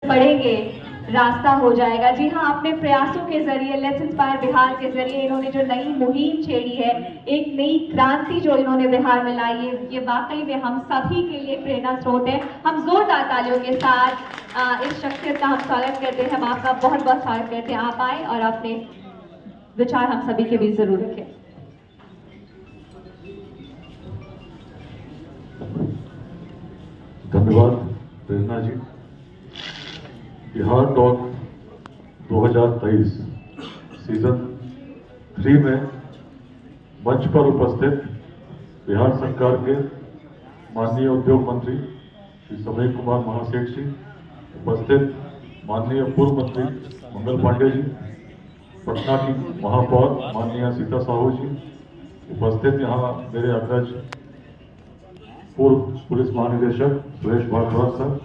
पढ़ेंगे रास्ता हो जाएगा। जी हाँ, अपने प्रयासों के जरिए लेट्स इंस्पायर बिहार के जरिए इन्होंने जो नई मुहिम छेड़ी है, एक नई क्रांति जो इन्होंने बिहार में लाई है, ये वाकई में हम सभी के लिए प्रेरणा स्रोत है। हम जोरदार तालियों के साथ इस शख्सियत का हम स्वागत करते हैं। हम आपका बहुत बहुत स्वागत करते हैं। आप आए और अपने विचार हम सभी के बीच जरूर रखें। धन्यवाद प्रेरणा जी। बिहार टॉक 2023 सीजन 3 में मंच पर उपस्थित बिहार सरकार के माननीय उद्योग मंत्री श्री समय कुमार महासेठ जी, उपस्थित माननीय पूर्व मंत्री मंगल पांडे जी, पटना की महापौर माननीय सीता साहू जी, उपस्थित यहाँ मेरे अग्रज पूर्व पुलिस महानिदेशक सुरेश भारद्वाज सर,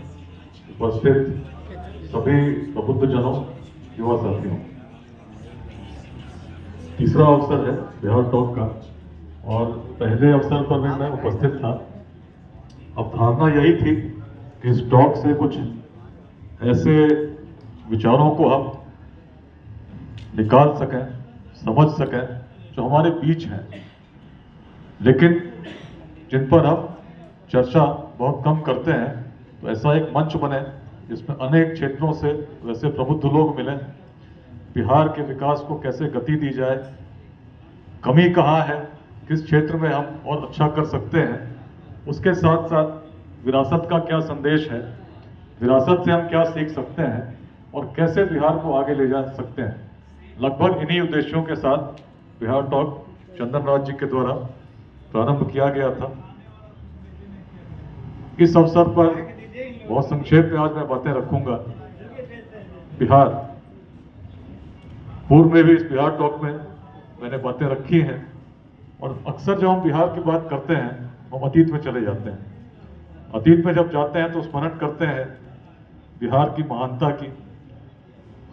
उपस्थित सभी प्रबुद्धजनों, युवा साथियों। तीसरा अवसर है बिहार टॉक का और पहले अवसर पर भी मैं उपस्थित था। अब धारणा यही थी कि इस टॉक से कुछ ऐसे विचारों को हम निकाल सकें, समझ सकें जो हमारे बीच हैं, लेकिन जिन पर हम चर्चा बहुत कम करते हैं। तो ऐसा एक मंच बने जिसमें अनेक क्षेत्रों से वैसे प्रबुद्ध लोग मिलें, बिहार के विकास को कैसे गति दी जाए, कमी कहाँ है, किस क्षेत्र में हम और अच्छा कर सकते हैं, उसके साथ साथ विरासत का क्या संदेश है, विरासत से हम क्या सीख सकते हैं और कैसे बिहार को आगे ले जा सकते हैं। लगभग इन्हीं उद्देश्यों के साथ बिहार टॉक चंदन राज जी के द्वारा प्रारंभ किया गया था। इस अवसर पर बहुत संक्षेप में आज मैं बातें रखूंगा। बिहार पूर्व में भी इस बिहार टॉक में मैंने बातें रखी हैं और अक्सर जब हम बिहार की बात करते हैं हम अतीत में चले जाते हैं। अतीत में जब जाते हैं तो स्मरण करते हैं बिहार की महानता की।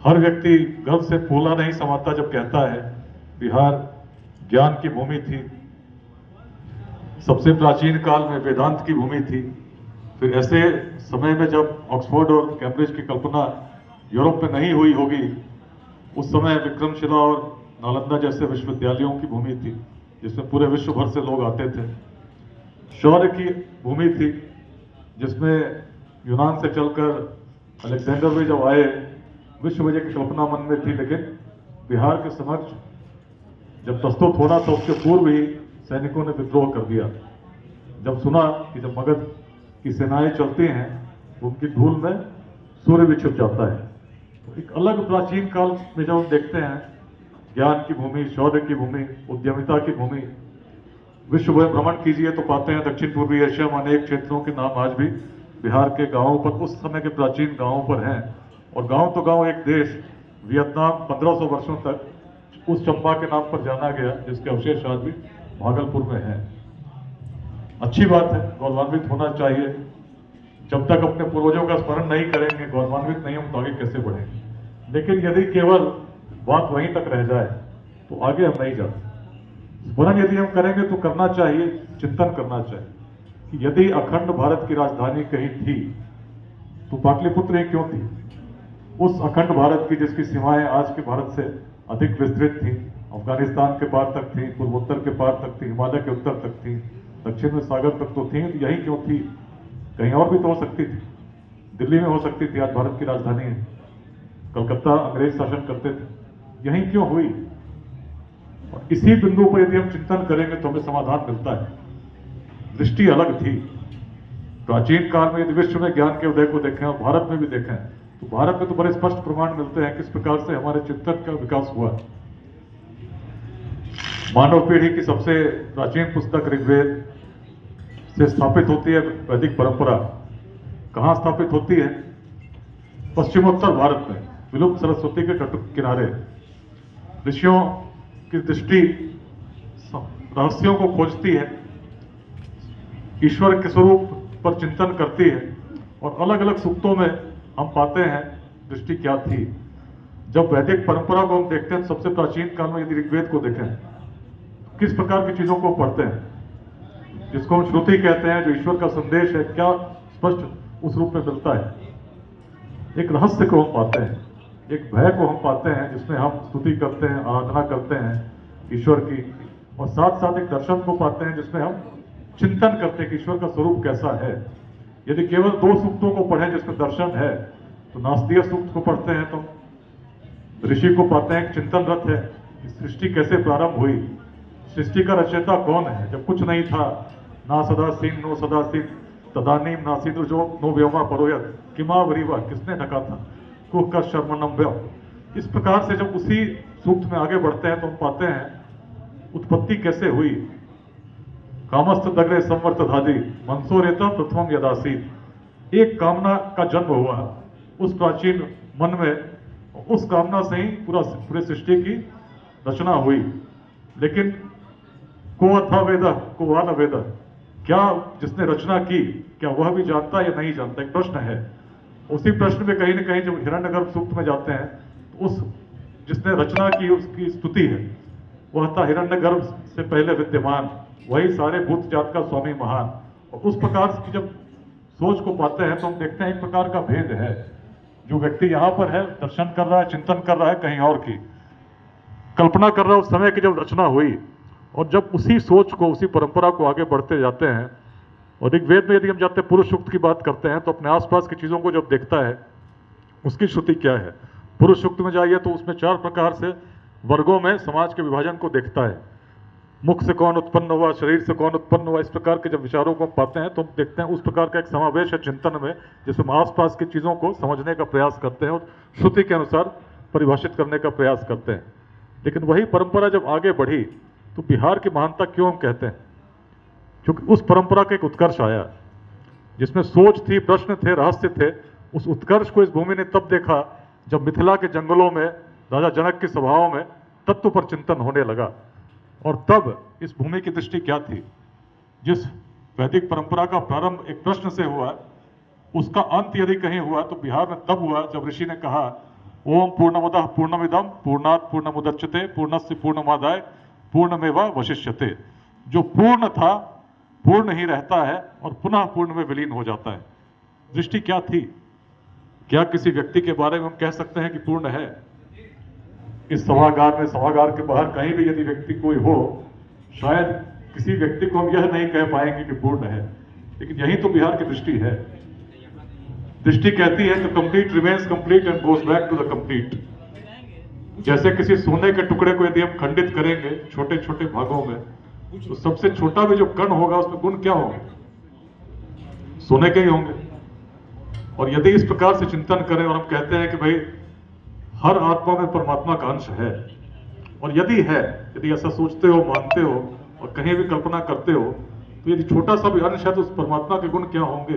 हर व्यक्ति गर्व से फूला नहीं समाता जब कहता है बिहार ज्ञान की भूमि थी, सबसे प्राचीन काल में वेदांत की भूमि थी। फिर ऐसे समय में जब ऑक्सफोर्ड और कैम्ब्रिज की कल्पना यूरोप में नहीं हुई होगी, उस समय विक्रमशिला और नालंदा जैसे विश्वविद्यालयों की भूमि थी जिसमें पूरे विश्व भर से लोग आते थे। शौर्य की भूमि थी जिसमें यूनान से चलकर अलेक्जेंडर भी जब आए विश्व विजय की कल्पना मन में थी, लेकिन बिहार के समक्ष जब प्रस्तुत होना था उसके पूर्व ही सैनिकों ने विद्रोह कर दिया। जब सुना कि जब मगध की सेनाएं चलती हैं तो उनकी धूल में सूर्य भी छिप जाता है। तो एक अलग प्राचीन काल में जब हम देखते हैं ज्ञान की भूमि, शौर्य की भूमि, उद्यमिता की भूमि, विश्व में भ्रमण कीजिए तो पाते हैं दक्षिण पूर्वी एशिया में अनेक क्षेत्रों के नाम आज भी बिहार के गांवों पर, उस समय के प्राचीन गांवों पर हैं। और गांव तो गांव एक देश, वियतनाम 1500 वर्षों तक उस चंपा के नाम पर जाना गया जिसके अवशेष आज भी भागलपुर में है। अच्छी बात है, गौरवान्वित होना चाहिए। जब तक अपने पूर्वजों का स्मरण नहीं करेंगे, गौरवान्वित नहीं हम तो आगे कैसे बढ़ेंगे। लेकिन यदि केवल बात वहीं तक रह जाए तो आगे हम नहीं जाते। स्मरण यदि हम करेंगे तो करना चाहिए, चिंतन करना चाहिए कि यदि अखंड भारत की राजधानी कहीं थी तो पाटलिपुत्र ही क्यों थी। उस अखंड भारत की जिसकी सीमाएं आज के भारत से अधिक विस्तृत थी, अफगानिस्तान के पार तक थी, पूर्वोत्तर के पार तक थी, हिमालय के उत्तर तक थी, दक्षिण में सागर तक तो थी, यही क्यों थी। कहीं और भी तो हो सकती थी, दिल्ली में हो सकती थी, आज भारत की राजधानी है। कलकत्ता अंग्रेज शासन करते थे, यही क्यों हुई। और इसी बिंदु पर यदि हम चिंतन करेंगे तो हमें समाधान मिलता है। दृष्टि अलग थी। प्राचीन काल में यदि विश्व में ज्ञान के उदय को देखें और भारत में भी देखें तो भारत में तो बड़े स्पष्ट प्रमाण मिलते हैं किस प्रकार से हमारे चिंतन का विकास हुआ। मानव पीढ़ी की सबसे प्राचीन पुस्तक ऋग्वेद से स्थापित होती है वैदिक परंपरा। कहाँ स्थापित होती है? पश्चिमोत्तर भारत में, विलुप्त सरस्वती के तट किनारे। ऋषियों की दृष्टि रहस्यों को खोजती है, ईश्वर के स्वरूप पर चिंतन करती है और अलग अलग सूक्तों में हम पाते हैं दृष्टि क्या थी। जब वैदिक परंपरा को हम देखते हैं सबसे प्राचीन काल में यदि ऋग्वेद को देखें किस प्रकार की चीजों को पढ़ते हैं, जिसको हम श्रुति कहते हैं, जो ईश्वर का संदेश है, क्या स्पष्ट उस रूप में मिलता है। एक रहस्य को हम पाते हैं, एक भय को हम पाते हैं जिसमें हम स्तुति करते हैं, आराधना करते हैं ईश्वर की, और साथ साथ एक दर्शन को पाते हैं जिसमें हम चिंतन करते हैं कि ईश्वर का स्वरूप कैसा है। यदि केवल 2 सूक्तों को पढ़ें जिसमें दर्शन है, तो नास्तीय सूक्त को पढ़ते हैं तो ऋषि को पाते हैं कि चिंतनरत है कि सृष्टि कैसे प्रारंभ हुई, सृष्टि का रचयिता कौन है। जब कुछ नहीं था, ना सदासीन नो सदासीन तदानीम नासीद जो नो व्योमा परोयत किमा वरीवा, किसने ढका था कुह का शर्मनम व्यो। इस प्रकार से जब उसी सूक्त में आगे बढ़ते हैं तो हम पाते हैं उत्पत्ति कैसे हुई। कामस्थ दग्रे संवर्त धादी मनसोरेता प्रथम यदासीत। एक कामना का जन्म हुआ उस प्राचीन मन में, उस कामना से ही पूरे सृष्टि की रचना हुई। लेकिन को अथा वेद को वा न वेद, क्या जिसने रचना की क्या वह भी जानता या नहीं जानता, एक प्रश्न है। उसी प्रश्न में कहीं ना कहीं जब हिरण्यगर्भ सूक्त में जाते हैं तो उस जिसने रचना की उसकी स्तुति है, वह था हिरण्यगर्भ से पहले विद्यमान, वही सारे भूत जात का स्वामी महान। और उस प्रकार की जब सोच को पाते हैं तो हम देखते हैं एक प्रकार का भेद है। जो व्यक्ति यहाँ पर है दर्शन कर रहा है, चिंतन कर रहा है कहीं और की, कल्पना कर रहा है उस समय की जब रचना हुई, और जब उसी सोच को उसी परंपरा को आगे बढ़ते जाते हैं। और ऋग्वेद में यदि हम जाते हैं पुरुष सूक्त की बात करते हैं तो अपने आसपास की चीज़ों को जब देखता है उसकी श्रुति क्या है। पुरुष सूक्त में जाइए तो उसमें 4 प्रकार से वर्गों में समाज के विभाजन को देखता है। मुख से कौन उत्पन्न हुआ, शरीर से कौन उत्पन्न हुआ, इस प्रकार के जब विचारों को हम पाते हैं तो हम देखते हैं उस प्रकार का एक समावेश है चिंतन में, जिसमें हम आसपास की चीज़ों को समझने का प्रयास करते हैं और श्रुति के अनुसार परिभाषित करने का प्रयास करते हैं। लेकिन वही परंपरा जब आगे बढ़ी तो बिहार की महानता क्यों हम कहते हैं, क्योंकि उस परंपरा का एक उत्कर्ष आया जिसमें सोच थी, प्रश्न थे, रहस्य थे। उस उत्कर्ष को इस भूमि ने तब देखा जब मिथिला के जंगलों में राजा जनक की सभाओं में तत्व पर चिंतन होने लगा। और तब इस भूमि की दृष्टि क्या थी, जिस वैदिक परंपरा का प्रारंभ एक प्रश्न से हुआ, उसका अंत यदि कहीं हुआ तो बिहार में तब हुआ जब ऋषि ने कहा ओम पूर्णमदः पूर्णमिदं पूर्णात् पूर्णमुदच्यते पूर्णस्य पूर्णमादाय पूर्णमेवावशिष्यते। जो पूर्ण था पूर्ण ही रहता है और पुनः पूर्ण में विलीन हो जाता है। दृष्टि क्या थी? क्या किसी व्यक्ति के बारे में हम कह सकते हैं कि पूर्ण है? इस सभागार में, सभागार के बाहर कहीं भी यदि व्यक्ति कोई हो, शायद किसी व्यक्ति को हम यह नहीं कह पाएंगे कि पूर्ण है। लेकिन यही तो बिहार की दृष्टि है। दृष्टि कहती है तो complete remains complete and goes back to the complete. जैसे किसी सोने के टुकड़े को यदि हम खंडित करेंगे छोटे छोटे भागों में, तो सबसे छोटा भी जो कण होगा उसमें गुण क्या होंगे? सोने के ही होंगे। और यदि इस प्रकार से चिंतन करें और हम कहते हैं कि भाई हर आत्मा में परमात्मा का अंश है, और यदि है, यदि ऐसा सोचते हो, मानते हो और कहीं भी कल्पना करते हो, तो यदि छोटा सा भी अंश है तो उस परमात्मा के गुण क्या होंगे?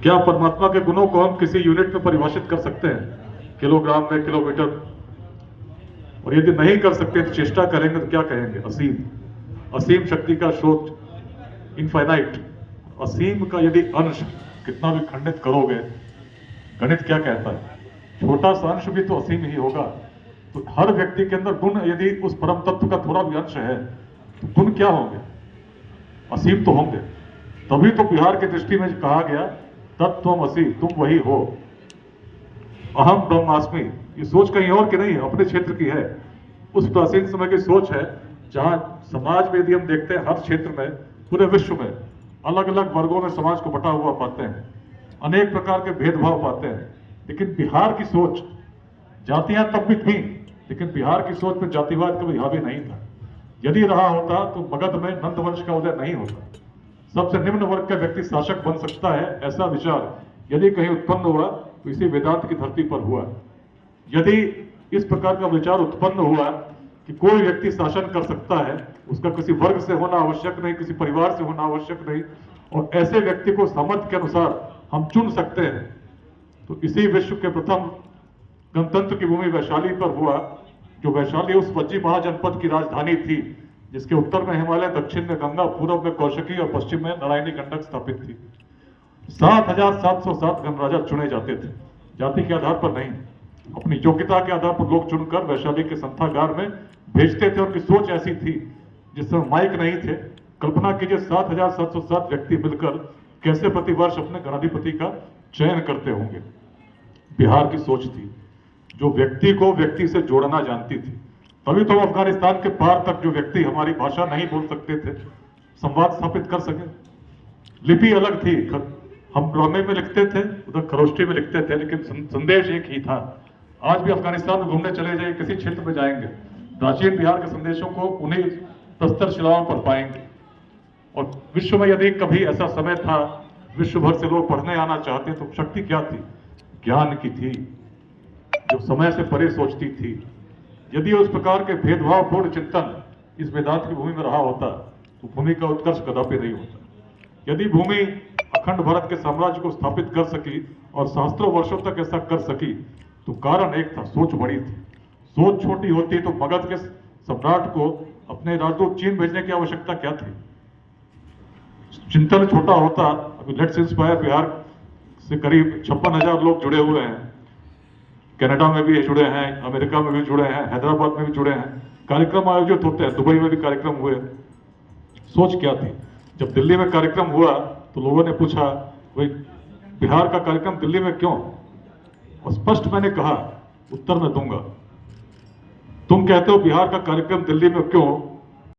क्या परमात्मा के गुणों को हम किसी यूनिट में परिभाषित कर सकते हैं, किलोग्राम में, किलोमीटर? और यदि नहीं कर सकते तो चेष्टा करेंगे तो क्या कहेंगे? असीम। असीम शक्ति का स्रोत, इनफाइनाइट। असीम का यदि अंश कितना भी खंडित करोगे, गणित क्या कहता है? छोटा सा अंश भी तो असीम ही होगा। तो हर व्यक्ति के अंदर गुण यदि उस परम तत्व का थोड़ा भी अंश है तो गुण क्या होंगे? असीम तो होंगे। तभी तो बिहार की दृष्टि में कहा गया तत्त्वमसि, तुम वही हो। अहम ब्रह्मास्मि, ये सोच कहीं और की नहीं है, अपने क्षेत्र की है। उस प्राचीन समय की सोच है जहां समाज में यदि हम देखते हैं हर क्षेत्र में, पूरे विश्व में अलग अलग वर्गों में समाज को बटा हुआ पाते हैं, अनेक प्रकार के भेदभाव पाते हैं। लेकिन बिहार की सोच, जातियां तब भी थीं, लेकिन बिहार की सोच में जातिवाद कभी हावी नहीं था। यदि रहा होता तो मगध में नंदवंश का उदय नहीं होता। सबसे निम्न वर्ग का व्यक्ति शासक बन सकता है, ऐसा विचार यदि कहीं उत्पन्न हुआ तो इसी वेदांत की धरती पर हुआ। यदि इस प्रकार का विचार उत्पन्न हुआ कि कोई व्यक्ति शासन कर सकता है, उसका किसी वर्ग से होना आवश्यक नहीं, किसी परिवार से होना आवश्यक नहीं, और ऐसे व्यक्ति को सामर्थ्य के अनुसार हम चुन सकते हैं, तो इसी विश्व के प्रथम गणतंत्र की भूमि वैशाली पर हुआ। जो वैशाली उस वज्जी महाजनपद की राजधानी थी, जिसके उत्तर में हिमालय, दक्षिण में गंगा, पूर्व में कौशिकी और पश्चिम में नारायणी गंडक स्थापित थी। 7,707 गणराजा चुने जाते थे, जाति के आधार पर नहीं, अपनी योग्यता के आधार पर लोग चुनकर वैशाली के संथागार में भेजते थे। उनकी सोच ऐसी थी, जिस समय माइक नहीं थे। कल्पना कीजिए 7,707 व्यक्ति मिलकर कैसे प्रतिवर्ष अपने गणाधिपति का चयन करते होंगे। बिहार की सोच थी जो व्यक्ति को व्यक्ति से जोड़ना जानती थी। तभी तो अफगानिस्तान के पार तक जो व्यक्ति हमारी भाषा नहीं बोल सकते थे, संवाद स्थापित कर सके। लिपि अलग थी, हम ब्राह्मी में लिखते थे, उधर खरोष्टी में लिखते थे, लेकिन संदेश एक ही था। आज भी अफगानिस्तान में घूमने चले जाए, किसी क्षेत्र में जाएंगे, प्राचीन बिहार के संदेशों को उन्हीं प्रस्तर शिलाओं पर पाएंगे। और विश्व में यदि कभी ऐसा समय था विश्व भर से लोग पढ़ने आना चाहते, तो शक्ति क्या थी? ज्ञान की थी, जो समय से परे सोचती थी। यदि उस प्रकार के भेदभावपूर्ण चिंतन इस वेदांत की भूमि में रहा होता, तो भूमि का उत्कर्ष कदापि नहीं होता। यदि भूमि अखंड भारत के साम्राज्य को स्थापित कर सकी और सहस्त्रों वर्षों तक ऐसा कर सकी, तो कारण एक था, सोच बड़ी थी। सोच छोटी होती तो मगध के सम्राट को अपने राजदूत चीन भेजने की आवश्यकता क्या थी? चिंतन छोटा होता। अभी लेट्स इंस्पायर बिहार से करीब 56,000 लोग जुड़े हुए हैं। कनाडा में भी जुड़े हैं, अमेरिका में भी जुड़े हैं, हैदराबाद में भी जुड़े हैं। कार्यक्रम आयोजित होते हैं, दुबई में भी कार्यक्रम हुए। सोच क्या थी? जब दिल्ली में कार्यक्रम हुआ तो लोगों ने पूछा, भाई बिहार का कार्यक्रम दिल्ली में क्यों? और स्पष्ट मैंने कहा, उत्तर मैं दूंगा। तुम कहते हो बिहार का कार्यक्रम दिल्ली में क्यों?